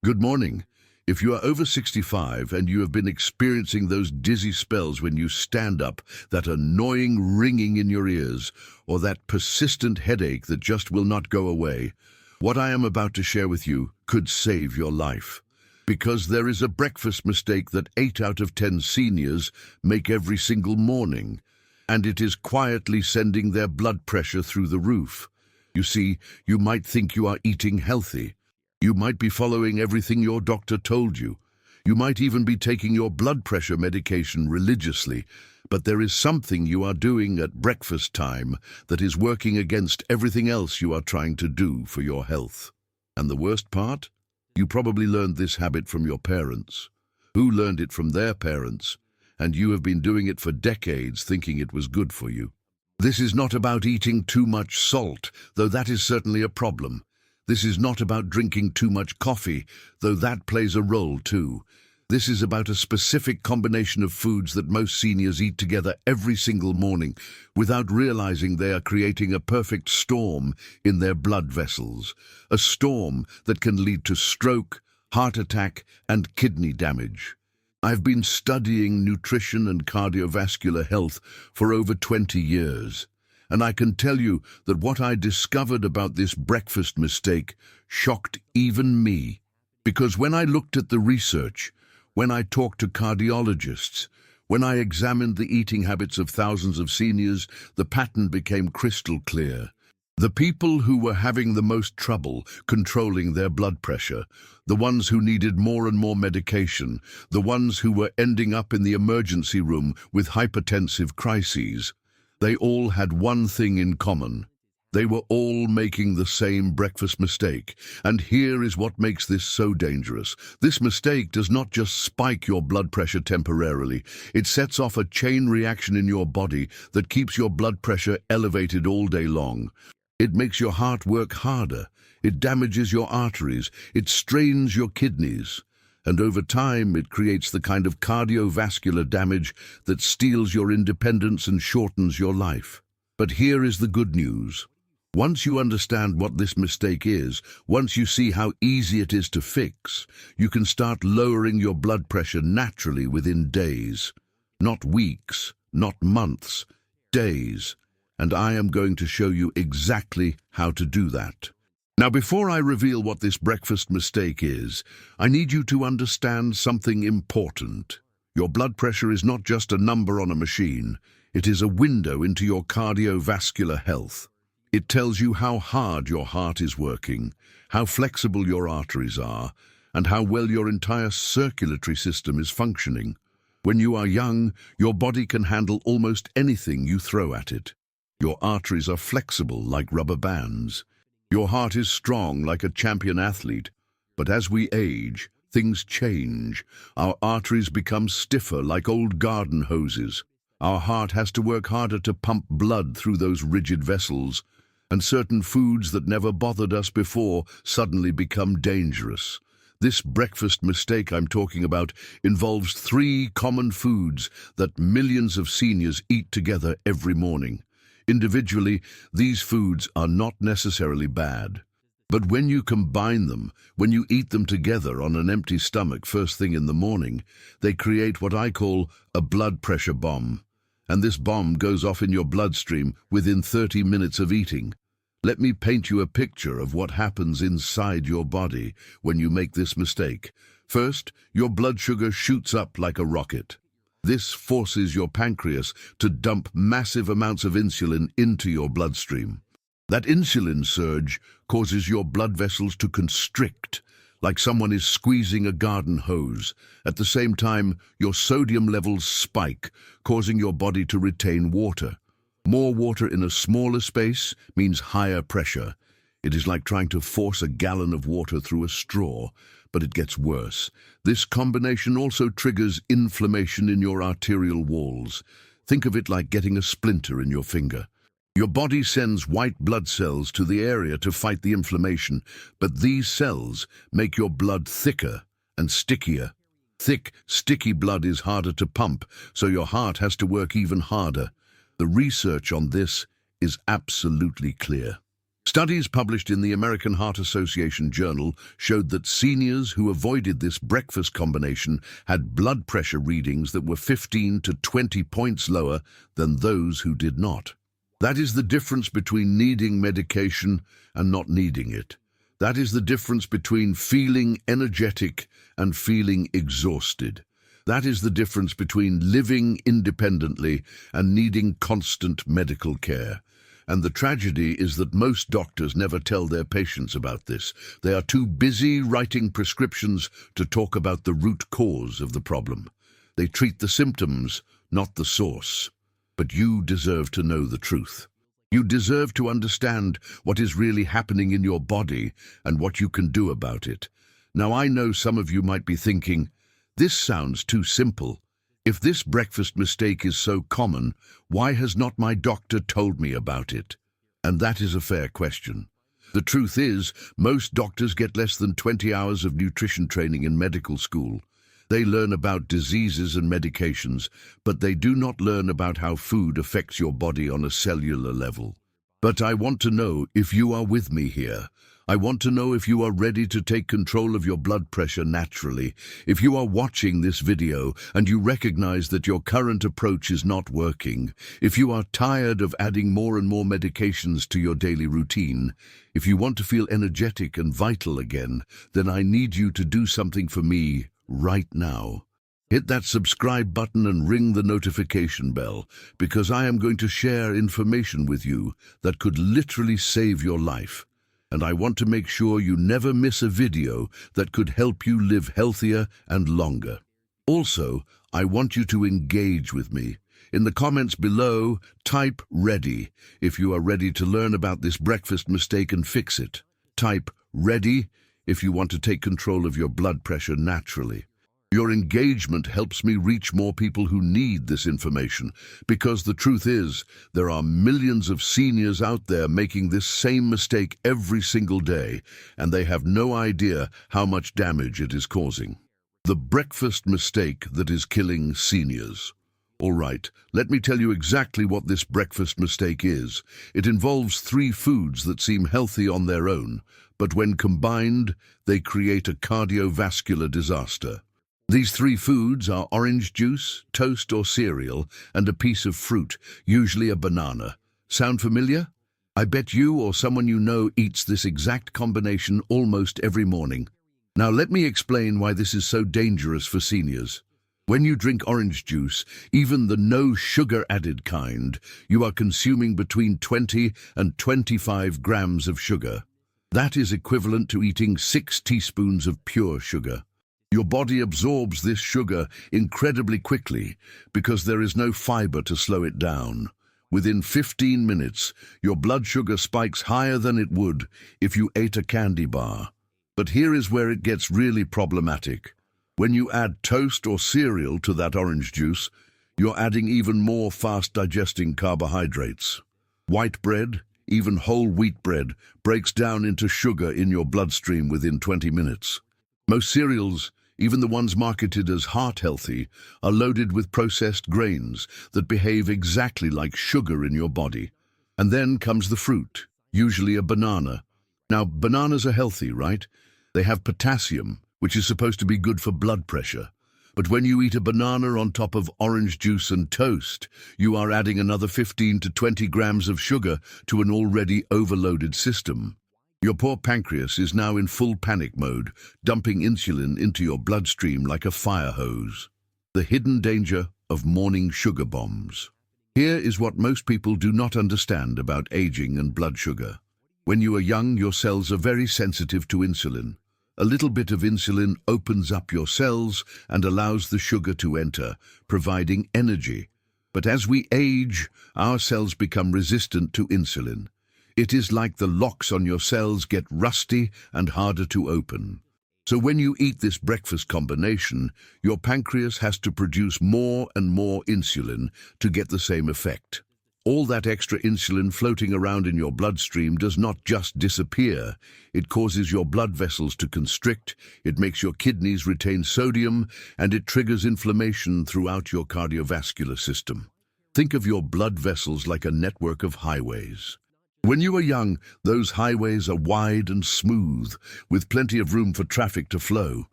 Good morning. If you are over 65 and you have been experiencing those dizzy spells when you stand up, that annoying ringing in your ears, or that persistent headache that just will not go away, what I am about to share with you could save your life. Because there is a breakfast mistake that 8 out of 10 seniors make every single morning, and it is quietly sending their blood pressure through the roof. You see, you might think you are eating healthy. You might be following everything your doctor told you. You might even be taking your blood pressure medication religiously, but there is something you are doing at breakfast time that is working against everything else you are trying to do for your health. And the worst part? You probably learned this habit from your parents, who learned it from their parents, and you have been doing it for decades thinking it was good for you. This is not about eating too much salt, though that is certainly a problem. This is not about drinking too much coffee, though that plays a role too. This is about a specific combination of foods that most seniors eat together every single morning without realizing they are creating a perfect storm in their blood vessels. A storm that can lead to stroke, heart attack, and kidney damage. I've been studying nutrition and cardiovascular health for over 20 years. And I can tell you that what I discovered about this breakfast mistake shocked even me. Because when I looked at the research, when I talked to cardiologists, when I examined the eating habits of thousands of seniors, the pattern became crystal clear. The people who were having the most trouble controlling their blood pressure, the ones who needed more and more medication, the ones who were ending up in the emergency room with hypertensive crises, they all had one thing in common. They were all making the same breakfast mistake. And here is what makes this so dangerous. This mistake does not just spike your blood pressure temporarily. It sets off a chain reaction in your body that keeps your blood pressure elevated all day long. It makes your heart work harder. It damages your arteries. It strains your kidneys. And over time, it creates the kind of cardiovascular damage that steals your independence and shortens your life. But here is the good news. Once you understand what this mistake is, once you see how easy it is to fix, you can start lowering your blood pressure naturally within days. Not weeks, not months, days. And I am going to show you exactly how to do that. Now, before I reveal what this breakfast mistake is, I need you to understand something important. Your blood pressure is not just a number on a machine. It is a window into your cardiovascular health. It tells you how hard your heart is working, how flexible your arteries are, and how well your entire circulatory system is functioning. When you are young, your body can handle almost anything you throw at it. Your arteries are flexible like rubber bands. Your heart is strong like a champion athlete, but as we age, things change. Our arteries become stiffer like old garden hoses. Our heart has to work harder to pump blood through those rigid vessels, and certain foods that never bothered us before suddenly become dangerous. This breakfast mistake I'm talking about involves 3 common foods that millions of seniors eat together every morning. Individually, these foods are not necessarily bad. But when you combine them, when you eat them together on an empty stomach first thing in the morning, they create what I call a blood pressure bomb. And this bomb goes off in your bloodstream within 30 minutes of eating. Let me paint you a picture of what happens inside your body when you make this mistake. First, your blood sugar shoots up like a rocket. This forces your pancreas to dump massive amounts of insulin into your bloodstream. That insulin surge causes your blood vessels to constrict, like someone is squeezing a garden hose. At the same time, your sodium levels spike, causing your body to retain water. More water in a smaller space means higher pressure. It is like trying to force a gallon of water through a straw. But it gets worse. This combination also triggers inflammation in your arterial walls. Think of it like getting a splinter in your finger. Your body sends white blood cells to the area to fight the inflammation, but these cells make your blood thicker and stickier. Thick, sticky blood is harder to pump, so your heart has to work even harder. The research on this is absolutely clear. Studies published in the American Heart Association Journal showed that seniors who avoided this breakfast combination had blood pressure readings that were 15 to 20 points lower than those who did not. That is the difference between needing medication and not needing it. That is the difference between feeling energetic and feeling exhausted. That is the difference between living independently and needing constant medical care. And the tragedy is that most doctors never tell their patients about this. They are too busy writing prescriptions to talk about the root cause of the problem. They treat the symptoms, not the source. But you deserve to know the truth. You deserve to understand what is really happening in your body and what you can do about it. Now, I know some of you might be thinking, this sounds too simple. If this breakfast mistake is so common, why has not my doctor told me about it? And that is a fair question. The truth is, most doctors get less than 20 hours of nutrition training in medical school. They learn about diseases and medications, but they do not learn about how food affects your body on a cellular level. But I want to know if you are with me here. I want to know if you are ready to take control of your blood pressure naturally. If you are watching this video and you recognize that your current approach is not working, if you are tired of adding more and more medications to your daily routine, if you want to feel energetic and vital again, then I need you to do something for me right now. Hit that subscribe button and ring the notification bell, because I am going to share information with you that could literally save your life. And I want to make sure you never miss a video that could help you live healthier and longer. Also, I want you to engage with me. In the comments below, type "ready" if you are ready to learn about this breakfast mistake and fix it. Type "ready" if you want to take control of your blood pressure naturally. Your engagement helps me reach more people who need this information, because the truth is, there are millions of seniors out there making this same mistake every single day, and they have no idea how much damage it is causing. The breakfast mistake that is killing seniors. All right, let me tell you exactly what this breakfast mistake is. It involves 3 foods that seem healthy on their own, but when combined, they create a cardiovascular disaster. These 3 foods are orange juice, toast or cereal, and a piece of fruit, usually a banana. Sound familiar? I bet you or someone you know eats this exact combination almost every morning. Now let me explain why this is so dangerous for seniors. When you drink orange juice, even the no sugar added kind, you are consuming between 20 and 25 grams of sugar. That is equivalent to eating 6 teaspoons of pure sugar. Your body absorbs this sugar incredibly quickly because there is no fiber to slow it down. Within 15 minutes, your blood sugar spikes higher than it would if you ate a candy bar. But here is where it gets really problematic. When you add toast or cereal to that orange juice, you're adding even more fast-digesting carbohydrates. White bread, even whole wheat bread, breaks down into sugar in your bloodstream within 20 minutes. Most cereals, even the ones marketed as heart-healthy, are loaded with processed grains that behave exactly like sugar in your body. And then comes the fruit, usually a banana. Now, bananas are healthy, right? They have potassium, which is supposed to be good for blood pressure. But when you eat a banana on top of orange juice and toast, you are adding another 15 to 20 grams of sugar to an already overloaded system. Your poor pancreas is now in full panic mode, dumping insulin into your bloodstream like a fire hose. The hidden danger of morning sugar bombs. Here is what most people do not understand about aging and blood sugar. When you are young, your cells are very sensitive to insulin. A little bit of insulin opens up your cells and allows the sugar to enter, providing energy. But as we age, our cells become resistant to insulin. It is like the locks on your cells get rusty and harder to open. So when you eat this breakfast combination, your pancreas has to produce more and more insulin to get the same effect. All that extra insulin floating around in your bloodstream does not just disappear. It causes your blood vessels to constrict, it makes your kidneys retain sodium, and it triggers inflammation throughout your cardiovascular system. Think of your blood vessels like a network of highways. When you are young, those highways are wide and smooth, with plenty of room for traffic to flow.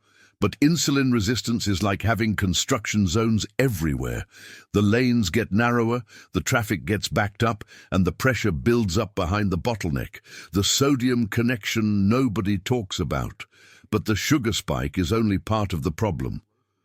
But insulin resistance is like having construction zones everywhere. The lanes get narrower, the traffic gets backed up, and the pressure builds up behind the bottleneck. The sodium connection nobody talks about. But the sugar spike is only part of the problem.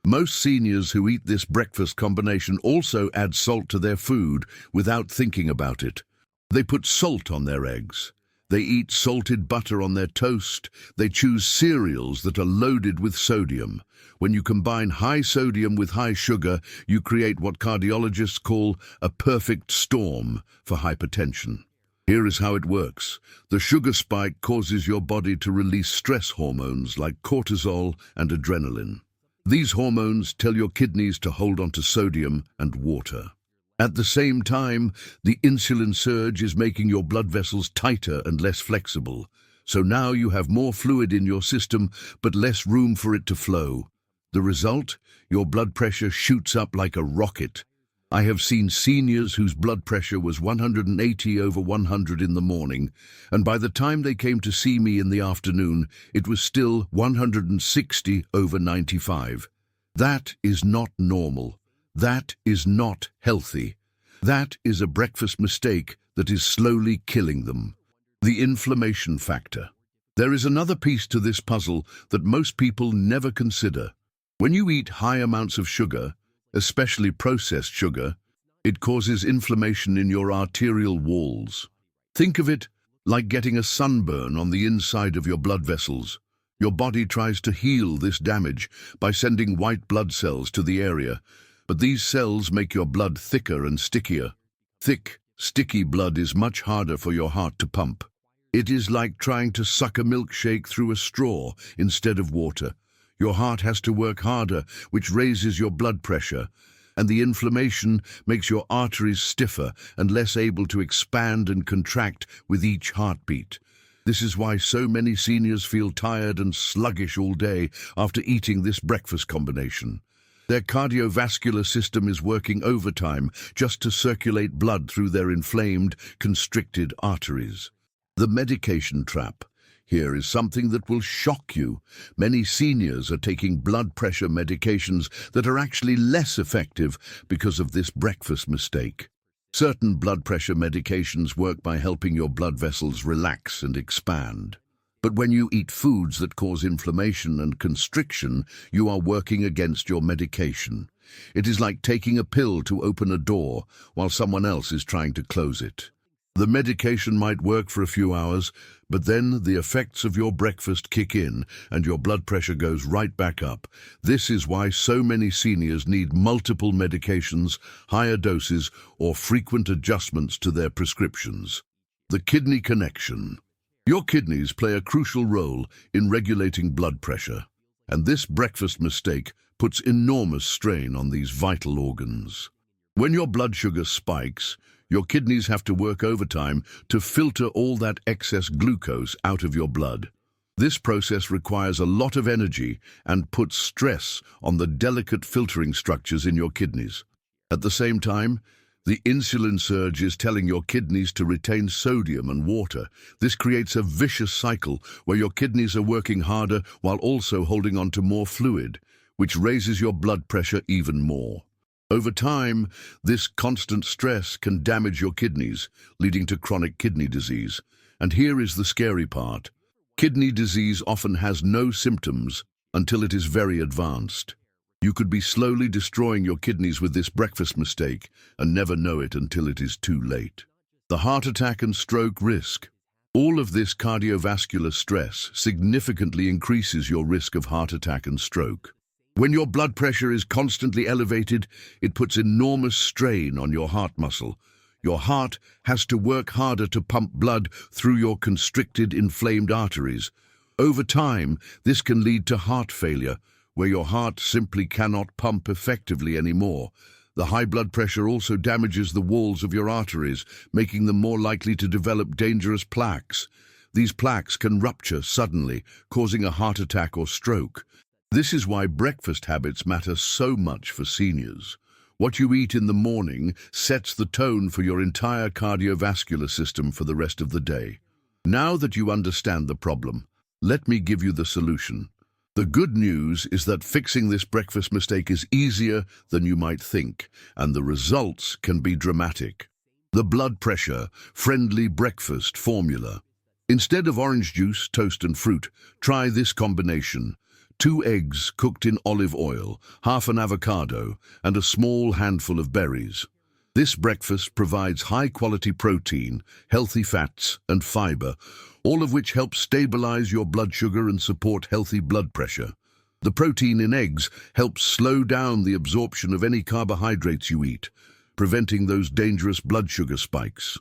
Most seniors who eat this breakfast combination also add salt to their food without thinking about it. They put salt on their eggs. They eat salted butter on their toast. They choose cereals that are loaded with sodium. When you combine high sodium with high sugar, you create what cardiologists call a perfect storm for hypertension. Here is how it works. The sugar spike causes your body to release stress hormones like cortisol and adrenaline. These hormones tell your kidneys to hold on to sodium and water. At the same time, the insulin surge is making your blood vessels tighter and less flexible. So now you have more fluid in your system, but less room for it to flow. The result? Your blood pressure shoots up like a rocket. I have seen seniors whose blood pressure was 180/100 in the morning, and by the time they came to see me in the afternoon, it was still 160/95. That is not normal. That is not healthy. That is a breakfast mistake that is slowly killing them. The inflammation factor. There is another piece to this puzzle that most people never consider. When you eat high amounts of sugar, especially processed sugar, it causes inflammation in your arterial walls. Think of it like getting a sunburn on the inside of your blood vessels. Your body tries to heal this damage by sending white blood cells to the area. But these cells make your blood thicker and stickier. Thick, sticky blood is much harder for your heart to pump. It is like trying to suck a milkshake through a straw instead of water. Your heart has to work harder, which raises your blood pressure, and the inflammation makes your arteries stiffer and less able to expand and contract with each heartbeat. This is why so many seniors feel tired and sluggish all day after eating this breakfast combination. Their cardiovascular system is working overtime just to circulate blood through their inflamed, constricted arteries. The medication trap. Here is something that will shock you. Many seniors are taking blood pressure medications that are actually less effective because of this breakfast mistake. Certain blood pressure medications work by helping your blood vessels relax and expand. But when you eat foods that cause inflammation and constriction, you are working against your medication. It is like taking a pill to open a door while someone else is trying to close it. The medication might work for a few hours, but then the effects of your breakfast kick in and your blood pressure goes right back up. This is why so many seniors need multiple medications, higher doses, or frequent adjustments to their prescriptions. The kidney connection. Your kidneys play a crucial role in regulating blood pressure, and this breakfast mistake puts enormous strain on these vital organs. When your blood sugar spikes, your kidneys have to work overtime to filter all that excess glucose out of your blood. This process requires a lot of energy and puts stress on the delicate filtering structures in your kidneys. At the same time, the insulin surge is telling your kidneys to retain sodium and water. This creates a vicious cycle where your kidneys are working harder while also holding on to more fluid, which raises your blood pressure even more. Over time, this constant stress can damage your kidneys, leading to chronic kidney disease. And here is the scary part. Kidney disease often has no symptoms until it is very advanced. You could be slowly destroying your kidneys with this breakfast mistake and never know it until it is too late. The heart attack and stroke risk. All of this cardiovascular stress significantly increases your risk of heart attack and stroke. When your blood pressure is constantly elevated, it puts enormous strain on your heart muscle. Your heart has to work harder to pump blood through your constricted, inflamed arteries. Over time, this can lead to heart failure, where your heart simply cannot pump effectively anymore. The high blood pressure also damages the walls of your arteries, making them more likely to develop dangerous plaques. These plaques can rupture suddenly, causing a heart attack or stroke. This is why breakfast habits matter so much for seniors. What you eat in the morning sets the tone for your entire cardiovascular system for the rest of the day. Now that you understand the problem, let me give you the solution. The good news is that fixing this breakfast mistake is easier than you might think, and the results can be dramatic. The blood pressure friendly breakfast formula. Instead of orange juice, toast and fruit, try this combination. 2 eggs cooked in olive oil, half an avocado, and a small handful of berries. This breakfast provides high-quality protein, healthy fats, and fiber, all of which help stabilize your blood sugar and support healthy blood pressure. The protein in eggs helps slow down the absorption of any carbohydrates you eat, preventing those dangerous blood sugar spikes.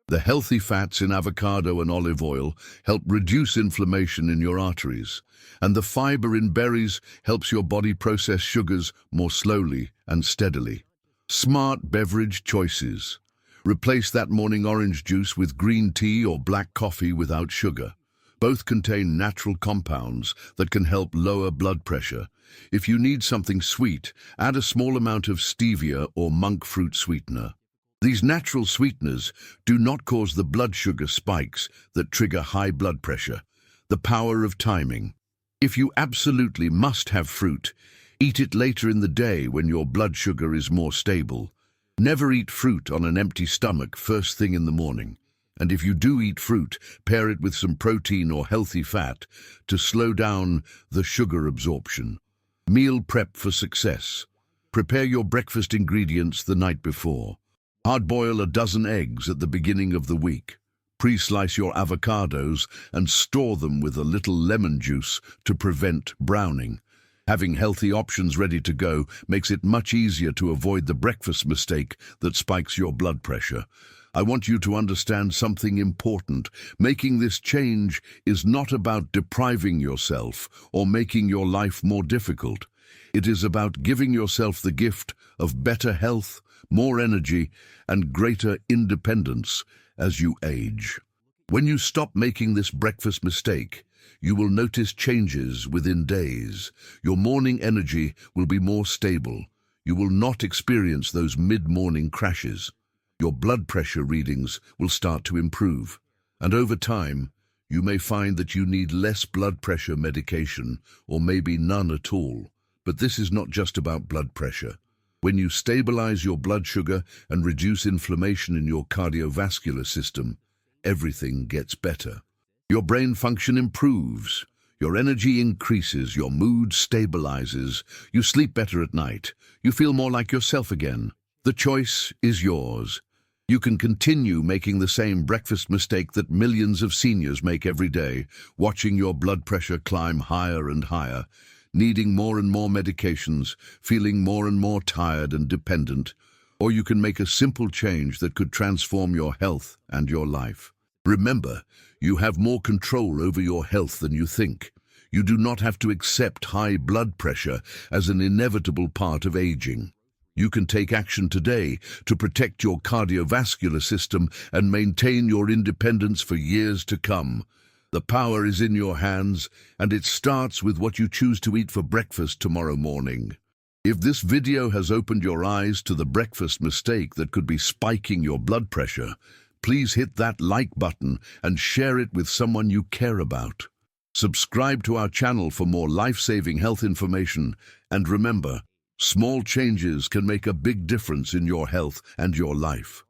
The healthy fats in avocado and olive oil help reduce inflammation in your arteries, and the fiber in berries helps your body process sugars more slowly and steadily. Smart beverage choices. Replace that morning orange juice with green tea or black coffee without sugar. Both contain natural compounds that can help lower blood pressure. If you need something sweet, add a small amount of stevia or monk fruit sweetener. These natural sweeteners do not cause the blood sugar spikes that trigger high blood pressure. The power of timing. If you absolutely must have fruit, eat it later in the day when your blood sugar is more stable. Never eat fruit on an empty stomach first thing in the morning. And if you do eat fruit, pair it with some protein or healthy fat to slow down the sugar absorption. Meal prep for success. Prepare your breakfast ingredients the night before. Hard-boil a dozen eggs at the beginning of the week. Pre-slice your avocados and store them with a little lemon juice to prevent browning. Having healthy options ready to go makes it much easier to avoid the breakfast mistake that spikes your blood pressure. I want you to understand something important. Making this change is not about depriving yourself or making your life more difficult. It is about giving yourself the gift of better health, more energy, and greater independence as you age. When you stop making this breakfast mistake, you will notice changes within days. Your morning energy will be more stable. You will not experience those mid-morning crashes. Your blood pressure readings will start to improve. And over time, you may find that you need less blood pressure medication, or maybe none at all. But this is not just about blood pressure. When you stabilize your blood sugar and reduce inflammation in your cardiovascular system, everything gets better. Your brain function improves, your energy increases, your mood stabilizes, you sleep better at night, you feel more like yourself again. The choice is yours. You can continue making the same breakfast mistake that millions of seniors make every day, watching your blood pressure climb higher and higher, needing more and more medications, feeling more and more tired and dependent. Or you can make a simple change that could transform your health and your life. Remember, you have more control over your health than you think. You do not have to accept high blood pressure as an inevitable part of aging. You can take action today to protect your cardiovascular system and maintain your independence for years to come. The power is in your hands, and it starts with what you choose to eat for breakfast tomorrow morning. If this video has opened your eyes to the breakfast mistake that could be spiking your blood pressure, please hit that like button and share it with someone you care about. Subscribe to our channel for more life-saving health information, and remember, small changes can make a big difference in your health and your life.